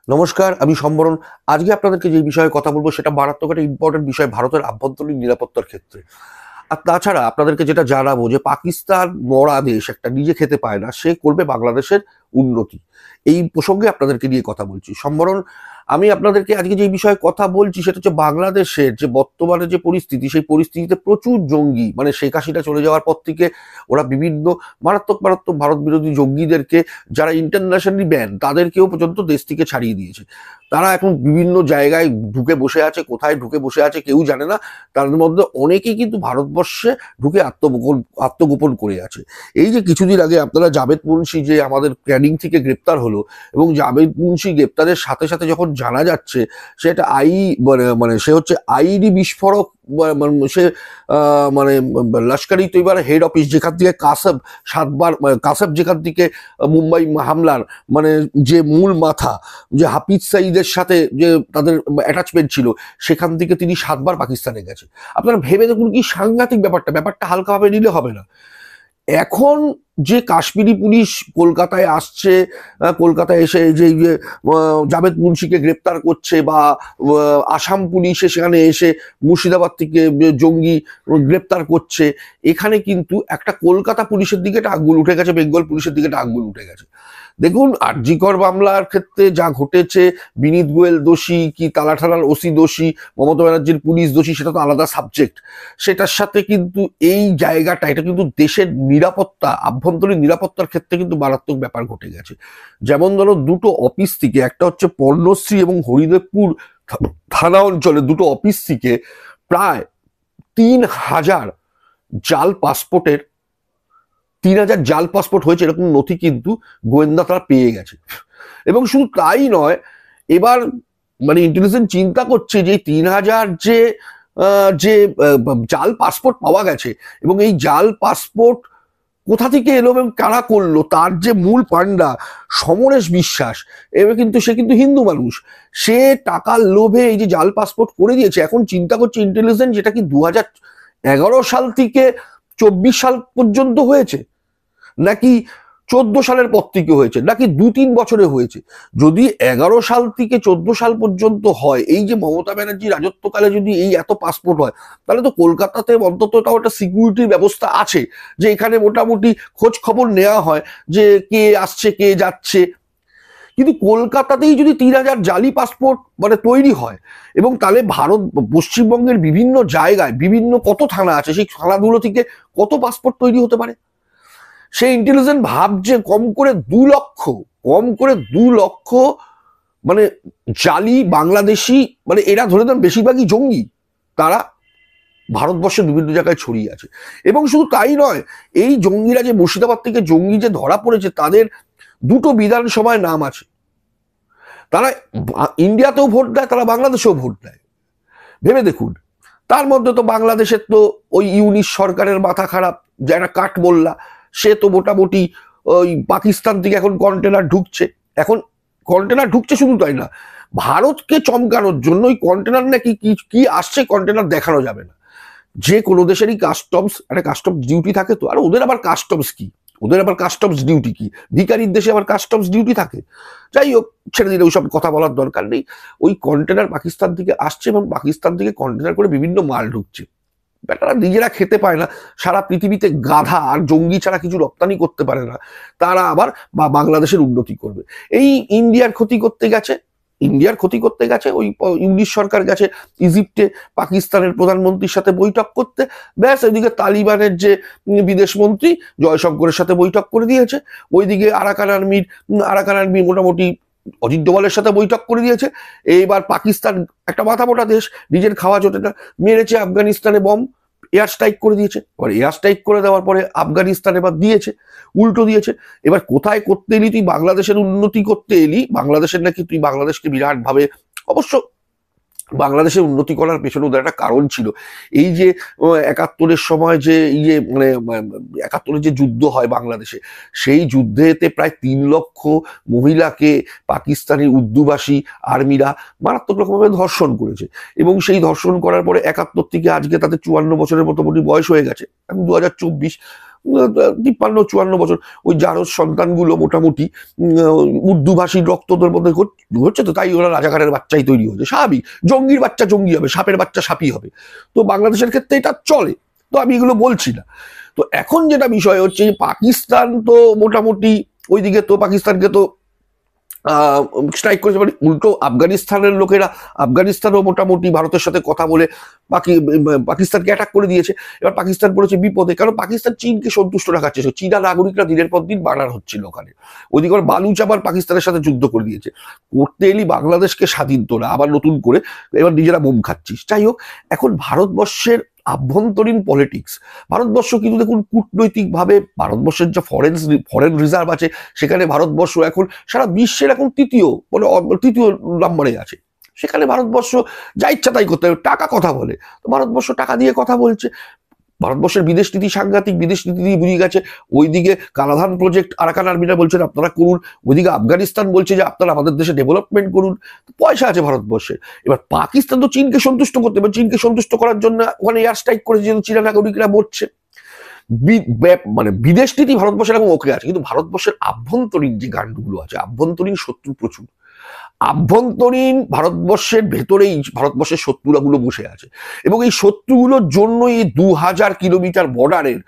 নমস্কার, আমি সম্বরণ। আজকে আপনাদেরকে যে বিষয়ে কথা বলবো সেটা মারাত্মক একটা ইম্পর্টেন্ট বিষয় ভারতের আভ্যন্তরীণ নিরাপত্তার ক্ষেত্রে। আর তাছাড়া আপনাদেরকে যেটা জানাবো যে পাকিস্তান মরা দেশ একটা নিজে খেতে পায় না, সে করবে বাংলাদেশের উন্নতি। এই প্রসঙ্গে আপনাদেরকে নিয়ে কথা বলছি। সম্বরণ, আমি আপনাদেরকে আজকে যে বিষয়ে কথা বলছি সেটা হচ্ছে বাংলাদেশের যে বর্তমানে যে পরিস্থিতি, সেই পরিস্থিতিতে প্রচুর জঙ্গি, মানে শেখ হাসিনা চলে যাওয়ার পর থেকে ওরা বিভিন্ন মারাত্মক মারাত্মক ভারত বিরোধী জঙ্গিদেরকে, যারা ইন্টারন্যাশনালি ব্যান, তাদেরকেও পর্যন্ত দেশ থেকে ছাড়িয়ে দিয়েছে। তারা এখন বিভিন্ন জায়গায় ঢুকে বসে আছে, কোথায় ঢুকে বসে আছে কেউ জানে না। তার মধ্যে অনেকেই কিন্তু ভারতবর্ষে ঢুকে আত্মগোপন করে আছে। এই যে কিছুদিন আগে আপনারা জাভেদ মুন্সি যে আমাদের ক্যানিং থেকে গ্রেপ্তার হলো, এবং জাভেদ মুন্সি গ্রেপ্তারের সাথে সাথে যখন জানা যাচ্ছে সে একটা মানে সে হচ্ছে আইডি বিস্ফোরক, সে মানে লস্করি তৈবার হেড অফিস, যেখান থেকে কাসেব যেখান থেকে মুম্বাই হামলার মানে যে মূল মাথা, যে হাফিজ সাইদের সাথে যে তাদের অ্যাটাচমেন্ট ছিল, সেখান থেকে তিনি 7 বার পাকিস্তানে গেছে। আপনারা ভেবে দেখুন কি সাংঘাতিক ব্যাপারটা হালকাভাবে নিলে হবে না। এখন যে কাশ্মীরি পুলিশ কলকাতায় আসছে, কলকাতায় এসে যে জাভেদ মুন্সিকে গ্রেপ্তার করছে, বা আসাম পুলিশ সেখানে এসে মুর্শিদাবাদ থেকে জঙ্গি গ্রেপ্তার করছে, এখানে কিন্তু একটা কলকাতা পুলিশের দিকে একটা আঙ্গুল উঠে গেছে, বেঙ্গল পুলিশের দিকে একটা আঙ্গুল উঠে গেছে। দেখুন, আরজিকর মামলার ক্ষেত্রে যা ঘটেছে, বিনীত গোয়েল দোষী কি তালাঠানার ওসি দোষী, মমতা ব্যানার্জির পুলিশ দোষী, সেটা তো আলাদা সাবজেক্ট। সেটার সাথে কিন্তু এই জায়গাটা, এটা কিন্তু দেশের নিরাপত্তা, আভ্যন্তরীণ নিরাপত্তার ক্ষেত্রে কিন্তু মারাত্মক ব্যাপার ঘটে গেছে। যেমন ধরো, দুটো অফিস থেকে, একটা হচ্ছে পর্ণশ্রী এবং হরিদেবপুর থানা অঞ্চলে, দুটো অফিস থেকে প্রায় 3,000 জাল পাসপোর্টের 3,000 জাল পাসপোর্ট হয়েছে এরকম নথি কিন্তু গোয়েন্দা তারা পেয়ে গেছে। এবং শুধু তাই নয়, এবার মানে ইন্টেলিজেন্স চিন্তা করছে যে 3,000 যে জাল পাসপোর্ট পাওয়া গেছে, এবং এই জাল পাসপোর্ট কোথা থেকে এলো এবং কারা করলো, তার যে মূল পান্ডা সমরেশ বিশ্বাস, এবার কিন্তু সে কিন্তু হিন্দু মানুষ, সে টাকার লোভে এই যে জাল পাসপোর্ট করে দিয়েছে। এখন চিন্তা করছে ইন্টেলিজেন্স, যেটা কি 2011 সাল থেকে 24 সাল পর্যন্ত হয়েছে, নাকি 14 সালের পর থেকে হয়েছে, নাকি 2-3 বছরে হয়েছে। যদি 11 সাল থেকে 14 সাল পর্যন্ত হয়, এই যে মমতা ব্যানার্জি রাজত্বকালে যদি এই এত পাসপোর্ট হয়, তাহলে তো কলকাতাতে অন্তত তাও একটা সিকিউরিটির ব্যবস্থা আছে, যে এখানে মোটামুটি খোঁজ খবর নেওয়া হয় যে কে আসছে কে যাচ্ছে। কিন্তু কলকাতাতেই যদি 3,000 জালি পাসপোর্ট মানে তৈরি হয়, এবং তাহলে পশ্চিমবঙ্গের বিভিন্ন জায়গায় বিভিন্ন কত থানা আছে, সেই থানাগুলো থেকে কত পাসপোর্ট তৈরি হতে পারে। সেই ইন্টেলিজেন্ট ভাবছে কম করে 2 লক্ষ মানে জালি বাংলাদেশি, মানে এরা ধরে দেন বেশিরভাগই জঙ্গি, তারা ভারতবর্ষের বিভিন্ন জায়গায় ছড়িয়ে আছে। এবং শুধু তাই নয়, এই জঙ্গিরা যে মুর্শিদাবাদ থেকে জঙ্গি যে ধরা পড়েছে, তাদের 2টো বিধানসভায় নাম আছে। তারা ইন্ডিয়াতেও ভোট দেয়, তারা বাংলাদেশেও ভোট দেয়। ভেবে দেখুন। তার মধ্যে তো বাংলাদেশের তো ওই ইউনিশ সরকারের মাথা খারাপ, যারা কাঠ মোল্লা, সে তো মোটামুটি ওই পাকিস্তান থেকে এখন কন্টেনার ঢুকছে। এখন কন্টেনার ঢুকছে, শুধু তাই না, ভারতকে চমকানোর জন্য ওই কন্টেনার নাকি কি আসছে, কন্টেনার দেখানো যাবে না। যে কোনো দেশেরই একটা কাস্টমস ডিউটি থাকে তো, আর ওদের আবার কাস্টমস ডিউটি কি, ভিকারির দেশে আবার কাস্টমস ডিউটি থাকে। যাই হোক, ছেড়ে দিলে ওইসব কথা বলার দরকার নেই। ওই কন্টেনার পাকিস্তান থেকে আসছে, এবং পাকিস্তান থেকে কন্টেনার করে বিভিন্ন মাল ঢুকছে। বেটারা নিজেরা খেতে পায় না, সারা পৃথিবীতে গাধা আর জঙ্গি ছাড়া কিছু রপ্তানি করতে পারে না, তারা আবার বাংলাদেশের উন্নতি করবে। এই ইন্ডিয়ার ক্ষতি করতে গেছে ওই ইউনিশ সরকার গেছে ইজিপ্টে পাকিস্তানের প্রধানমন্ত্রীর সাথে বৈঠক করতে। ব্যাস, ওইদিকে তালিবানের যে বিদেশ মন্ত্রী জয়শঙ্করের সাথে বৈঠক করে দিয়েছে। ওইদিকে আরাকান আর্মি মোটামুটি অজিত ডোভালের সাথে বৈঠক করে দিয়েছে। এইবার পাকিস্তান, একটা মাথা মোটা দেশ, নিজের খাওয়া জোটে না, মেরেছে আফগানিস্তানে বম, এয়ার স্ট্রাইক করে দিয়েছে। এবার এয়ার স্ট্রাইক করে দেওয়ার পরে আফগানিস্তান এবার উল্টো দিয়েছে। এবার কোথায় করতে এলি তুই, বাংলাদেশের উন্নতি করতে এলি, বাংলাদেশের নাকি তুই বাংলাদেশকে বিরাট ভাবে, অবশ্য বাংলাদেশের উন্নতি করার পেছনে ওদের একটা কারণ ছিল। এই যে 71-এর সময় যে 71-এর যে যুদ্ধ হয় বাংলাদেশে, সেই যুদ্ধেতে প্রায় 3 লক্ষ মহিলাকে পাকিস্তানি উর্দুভাষী আর্মিরা মারাত্মক রকমভাবে ধর্ষণ করেছে। এবং সেই ধর্ষণ করার পরে 71 থেকে আজকে তাদের 54 বছরের মোটামুটি বয়স হয়ে গেছে, এখন 2024। 53-54 বছর, ওই জারজ সন্তানগুলো মোটামুটি উর্দুভাষী রক্তদের মধ্যে হচ্ছে, তো তাই ওরা রাজাকারের বাচ্চাই তৈরি হয়েছে। স্বাভাবিক, জঙ্গির বাচ্চা জঙ্গি হবে, সাপের বাচ্চা সাপই হবে। তো বাংলাদেশের ক্ষেত্রে এটা চলে, তো আমি এগুলো বলছি না। তো এখন যেটা বিষয় হচ্ছে, পাকিস্তান তো মোটামুটি ওইদিকে, তো পাকিস্তানকে তো স্ট্রাইক করেছে, মানে উল্টো আফগানিস্তানের লোকেরা, আফগানিস্তানও মোটামুটি ভারতের সাথে কথা বলে পাকিস্তানকে অ্যাটাক করে দিয়েছে। এবার পাকিস্তান পড়েছে বিপদে, কারণ পাকিস্তান চীনকে সন্তুষ্ট রাখার চেষ্টা, চীনা নাগরিকরা দিনের পর দিন বাড়ার হচ্ছিল ওখানে। ওইদিকে বালুচ আবার পাকিস্তানের সাথে যুদ্ধ করে দিয়েছে, করতে এলি বাংলাদেশকে স্বাধীন তোলা, আবার নতুন করে এবার নিজেরা বোম খাচ্ছিস। যাই হোক, এখন ভারতবর্ষের আভ্যন্তরীণ পলিটিক্স, ভারতবর্ষ কিন্তু দেখুন কূটনৈতিকভাবে ভারতবর্ষের যে ফরেন রিজার্ভ আছে, সেখানে ভারতবর্ষ এখন সারা বিশ্বের এখন তৃতীয় নম্বরে আছে। সেখানে ভারতবর্ষ যা ইচ্ছা তাই করতে হবে, টাকা কথা বলে, তো ভারতবর্ষ টাকা দিয়ে কথা বলছে। ভারতবর্ষের বিদেশ নীতি সাংঘাতিক, বিদেশ নীতি দিয়ে বুঝে গেছে। ওইদিকে কালাধান প্রজেক্ট আরাকান আর্মিরা বলছেন আপনারা করুন, ওইদিকে আফগানিস্তান বলছে যে আপনারা আমাদের দেশে ডেভেলপমেন্ট করুন, পয়সা আছে ভারতবর্ষে। এবার পাকিস্তান তো চীনকে সন্তুষ্ট করতে হবে, চীনকে সন্তুষ্ট করার জন্য ওখানে এয়ার স্ট্রাইক করেছে, যেহেতু চীনা নাগরিকরা মরছে। মানে বিদেশ নীতি ভারতবর্ষের এখন ওকে আছে, কিন্তু ভারতবর্ষের আভ্যন্তরীণ যে গান্ডগুলো আছে, আভ্যন্তরীণ শত্রু প্রচুর। আভ্যন্তরীণ ভারতবর্ষের ভেতরেই ভারতবর্ষের শত্রুরাগুলো বসে আছে, এবং এই শত্রুগুলোর জন্য এই 2000 কিলোমিটার বর্ডারের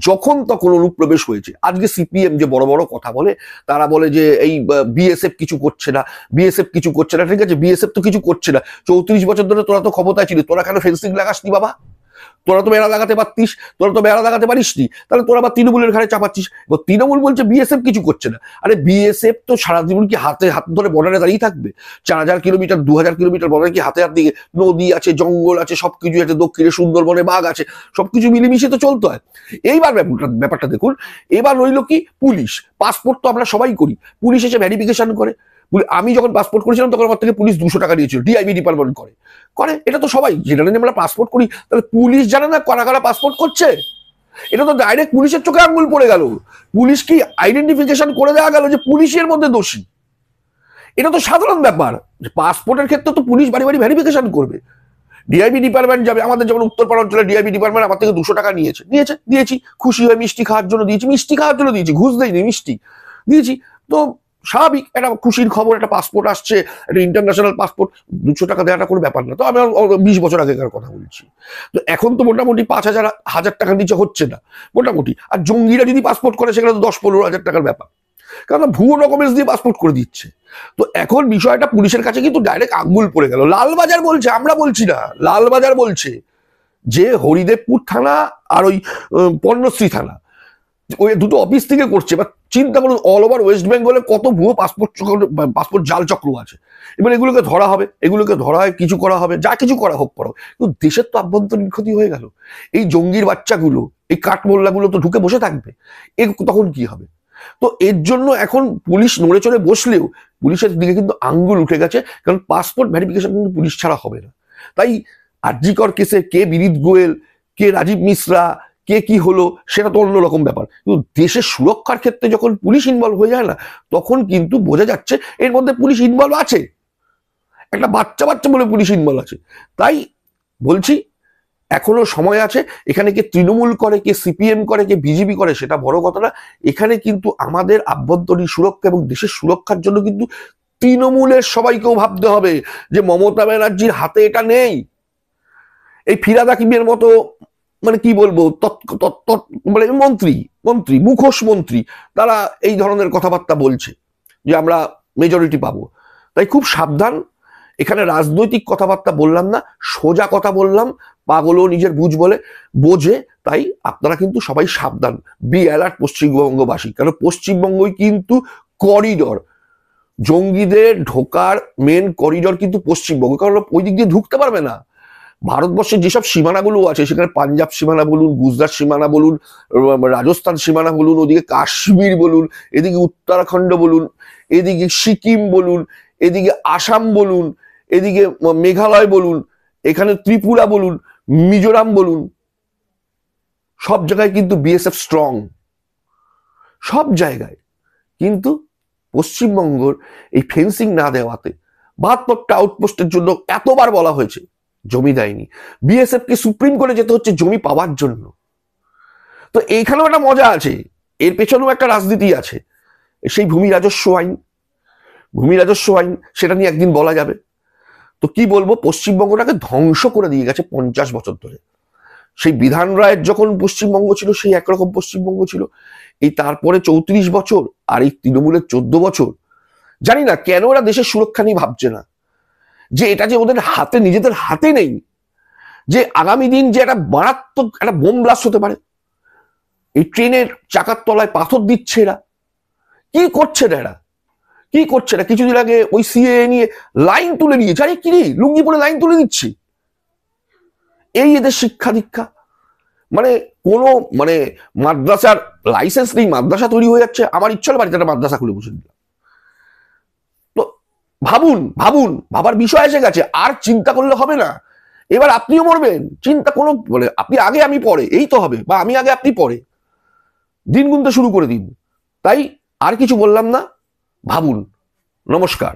যখন তখন অনুপ্রবেশ হয়েছে। আজকে সিপিএম যে বড় বড় কথা বলে, তারা বলে যে এই বিএসএফ কিছু করছে না, বিএসএফ কিছু করছে না। ঠিক আছে, বিএসএফ তো কিছু করছে না, 34 বছর ধরে তোরা তো ক্ষমতায় ছিল, তোরা কেন ফেন্সিং লাগাসনি বাবা? তোরা তো বেড়া লাগাতে পারতিস, তোরা তো বেড়া লাগাতে পারিসনি, তাহলে তোরা আবার তৃণমূলের ঘাড়ে চাপাচ্ছিস। তৃণমূল বলছে বিএসএফ কিছু করছে না। আরে বিএসএফ তো সারা জীবন কি হাতে হাত ধরে বর্ডারে দাঁড়িয়ে থাকবে? 4000 কিলোমিটার 2000 কিলোমিটার বর্ডারে কি হাতে হাত দিয়ে, নদী আছে, জঙ্গল আছে, সবকিছু আছে, দক্ষিণে সুন্দরবনে বাঘ আছে, সবকিছু মিলেমিশে তো চলতে হয়। এইবার ব্যাপারটা দেখুন, এবার রইল কি, পুলিশ। পাসপোর্ট তো আমরা সবাই করি, পুলিশ এসে ভেরিফিকেশন করে। আমি যখন পাসপোর্ট করেছিলাম তখন আমার থেকে পুলিশ 200 টাকা নিয়েছিল, ডিআইবি ডিপার্টমেন্ট করে। এটা তো সবাই যেটা আমরা পাসপোর্ট করি, তাহলে পুলিশ জানে না কারা কারা পাসপোর্ট করছে? এটা তো ডাইরেক্ট পুলিশের চোখে আঙুল পড়ে গেল। পুলিশ কি আইডেন্টিফিকেশন করে দেওয়া গেল যে পুলিশের মধ্যে দোষী? এটা তো সাধারণ ব্যাপার, যে পাসপোর্টের ক্ষেত্রে তো পুলিশ বাড়ি বাড়ি ভেরিফিকেশন করবে। ডিআইবি ডিপার্টমেন্ট যাবে, আমাদের যেমন উত্তরপাড়া অঞ্চলে ডিআইবি ডিপার্টমেন্ট আমার থেকে 200 টাকা দিয়েছি, খুশি হয়ে মিষ্টি খাওয়ার জন্য দিয়েছি, ঘুষ দেয়নি, মিষ্টি দিয়েছি। তো স্বাভাবিক, একটা খুশির খবর, একটা পাসপোর্ট আসছে, একটা ইন্টারন্যাশনাল পাসপোর্ট, 200 টাকা দেওয়াটা কোনো ব্যাপার না। তো আমি 20 বছর আগেকার কথা বলছি। তো এখন তো মোটামুটি 5,000 টাকার নিচে হচ্ছে না মোটামুটি। আর জঙ্গিরা যদি পাসপোর্ট করে, সেখানে তো 10-15 হাজার টাকার ব্যাপার, কারণ ভুয়ো ডকুমেন্টস দিয়ে পাসপোর্ট করে দিচ্ছে। তো এখন বিষয়টা পুলিশের কাছে কিন্তু ডাইরেক্ট আঙ্গুল পড়ে গেল। লালবাজার বলছে, আমরা বলছি না, লালবাজার বলছে যে হরিদেবপুর থানা আর ওই পর্ণশ্রী থানা, ওই দুটো অফিস থেকে করছে। এবার চিন্তা করুন, অল ওভার ওয়েস্ট বেঙ্গলে কত ভুয়ো পাসপোর্ট জাল চক্র আছে। এবার এগুলোকে ধরা হবে, এগুলোকে ধরা হয়, কিছু করা হবে, যা কিছু করা হোক করো, কিন্তু দেশের তো আভ্যন্তরীণ ক্ষতি হয়ে গেল। এই জঙ্গির বাচ্চাগুলো, এই কাঠমোল্লাগুলো তো ঢুকে বসে থাকবে, তখন কি হবে? তো এর জন্য এখন পুলিশ নড়ে চড়ে বসলেও পুলিশের দিকে কিন্তু আঙ্গুল উঠে গেছে, কারণ পাসপোর্ট ভেরিফিকেশন কিন্তু পুলিশ ছাড়া হবে না। তাই আরজিকর কেসে কে বিনীত গোয়েল, কে রাজীব মিশ্রা, কে কি হলো, সেটা তো অন্যরকম ব্যাপার, কিন্তু দেশের সুরক্ষার ক্ষেত্রে যখন পুলিশ ইনভলভ হয়ে যায় না, তখন কিন্তু বোঝা যাচ্ছে এর মধ্যে পুলিশ ইনভলভ আছে, একটা বাচ্চা বলে পুলিশ ইনভলভ আছে। তাই বলছি, এখনো সময় আছে। এখানে কে তৃণমূল করে, কে সিপিএম করে, কে বিজেপি করে, সেটা বড় কথা না। এখানে কিন্তু আমাদের আভ্যন্তরীণ সুরক্ষা এবং দেশের সুরক্ষার জন্য কিন্তু তৃণমূলের সবাইকেও ভাবতে হবে যে মমতা ব্যানার্জির হাতে এটা নেই। এই ফিরাদ হাকিমের মতো, মানে কি বলবো, মানে মন্ত্রী মুখোশ মন্ত্রী, তারা এই ধরনের কথাবার্তা বলছে যে আমরা মেজরিটি পাবো। তাই খুব সাবধান। এখানে রাজনৈতিক কথাবার্তা বললাম না, সোজা কথা বললাম। পাগলও নিজের বোঝে। তাই আপনারা কিন্তু সবাই সাবধান, বি অ্যালার্ট পশ্চিমবঙ্গবাসী, কারণ পশ্চিমবঙ্গই কিন্তু করিডর, জঙ্গিদের ঢোকার মেন করিডর কিন্তু পশ্চিমবঙ্গ, কারণ ওই দিক দিয়ে ঢুকতে পারবে না। ভারতবর্ষের যেসব সীমানাগুলো আছে, সেখানে পাঞ্জাব সীমানা বলুন, গুজরাট সীমানা বলুন, রাজস্থান সীমানা বলুন, ওদিকে কাশ্মীর বলুন, এদিকে উত্তরাখণ্ড বলুন, এদিকে সিকিম বলুন, এদিকে আসাম বলুন, এদিকে মেঘালয় বলুন, এখানে ত্রিপুরা বলুন, মিজোরাম বলুন, সব জায়গায় কিন্তু বিএসএফ স্ট্রং, সব জায়গায়। কিন্তু পশ্চিমবঙ্গের এই ফেন্সিং না দেওয়াতে 72টা আউটপোস্টের জন্য এতবার বলা হয়েছে, জমি দেয়নি। বিএসএফ কে সুপ্রিম কোর্টে যেতে হচ্ছে জমি পাওয়ার জন্য। তো এইখানেও একটা মজা আছে, এর পেছনেও একটা রাজনীতি আছে। সেই ভূমি রাজস্ব আইন সেটা নিয়ে একদিন বলা যাবে। তো কি বলবো, পশ্চিমবঙ্গটাকে ধ্বংস করে দিয়ে গেছে 50 বছর ধরে। সেই বিধান রায়ের যখন পশ্চিমবঙ্গ ছিল সেই একরকম পশ্চিমবঙ্গ ছিল, এই তারপরে 34 বছর, আর এই তৃণমূলের 14 বছর। জানি না কেন ওরা দেশের সুরক্ষা নিয়ে ভাবছে না, যে এটা যে ওদের হাতে, নিজেদের হাতে নেই, যে আগামী দিন যে একটা মারাত্মক একটা বোম ব্লাস্ট হতে পারে। এই ট্রেনের চাকার তলায় পাথর দিচ্ছে এরা, কি করছে না এরা, কি করছে না? কিছুদিন আগে ওই সিএ নিয়ে লাইন তুলে নিয়েছে, আরে কি রে, লুঙ্গি পরে লাইন তুলে দিচ্ছি। এই এদের শিক্ষা দীক্ষা, মানে কোনো মানে মাদ্রাসার লাইসেন্স নেই, মাদ্রাসা তৈরি হয়ে যাচ্ছে। আমার ইচ্ছা হলো বাড়িতে একটা মাদ্রাসা খুলে বসে দিলাম। তো ভাবুন, ভাবার বিষয় এসে গেছে, আর চিন্তা করলে হবে না। এবার আপনিও মরবেন, চিন্তা কোনো মানে আপনি আগে আমি পরে, এই তো হবে, বা আমি আগে আপনি পরে, দিন গুনতে শুরু করে দিন। তাই আর কিছু বললাম না, ভাবুন। নমস্কার।